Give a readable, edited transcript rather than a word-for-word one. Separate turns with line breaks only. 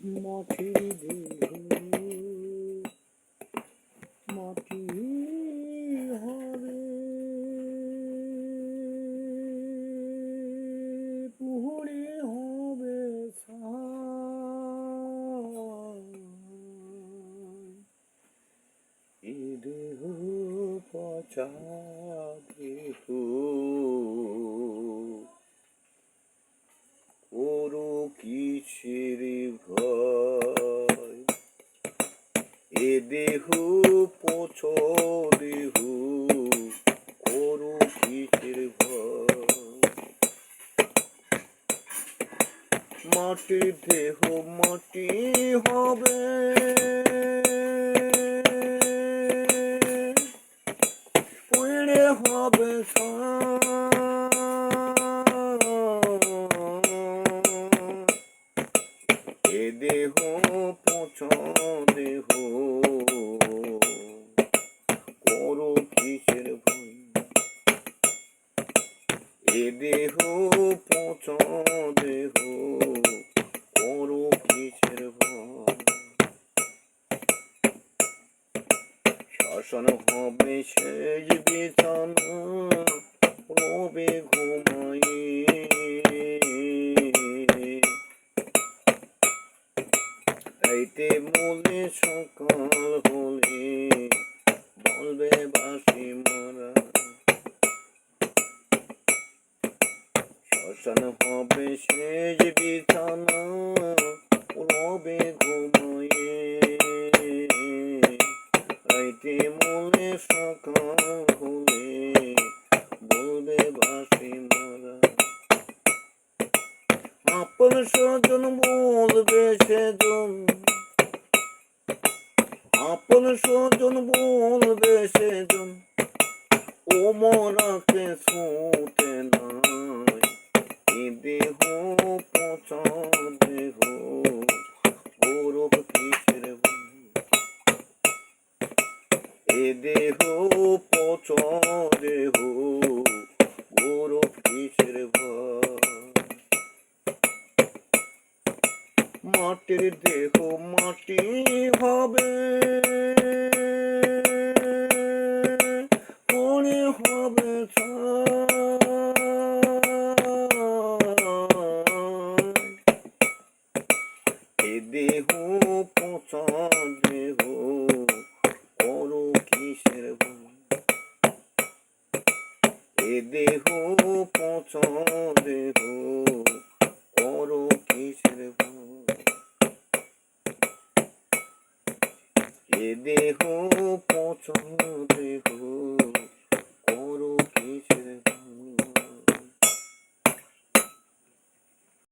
মাটির দেহ মাটি হবে, পুড়ে হবে ছাই। এ দেহ পচা দেহ করো কিসের ভয়? এ দেহ পচা দেহ করো কিসের ভয়? মাটির দেহ মাটি হবে, পুড়ে হবে ছাই। এ দেহ পচা দেহ করো কিসের ভয়? এ দেহ পচা দেহ করো কিসের ভয়? শ্মশান হবে শেষ বিছানা, রবে ঘুমায়ে। রাইতে মলে সকাল হলে বলবে বাঁশি মারা। শ্মশান হবে শেষ বিছানা, রবে ঘুমায়ে। রাইতে মলে সকাল হলে বলবে বাঁশি মারা। আপন স্বজন বলবে সেজন, আপন স্বজন বলবে সেজন, ও মরাকে ছুটে নাই। এ দেহ পচা দেহ গৌরব কিসের ভয়? এ দেহ পচা দেহ গৌরব কিসের ভয়? মাটির দেহ মাটি হবে, পুড়ে হবে ছাই। এ দেহ পচা দেহ করো কিসের ভয়? এ দেহ পচা দেহ করো কিসের ভয়? এ দেহ পচা দেহ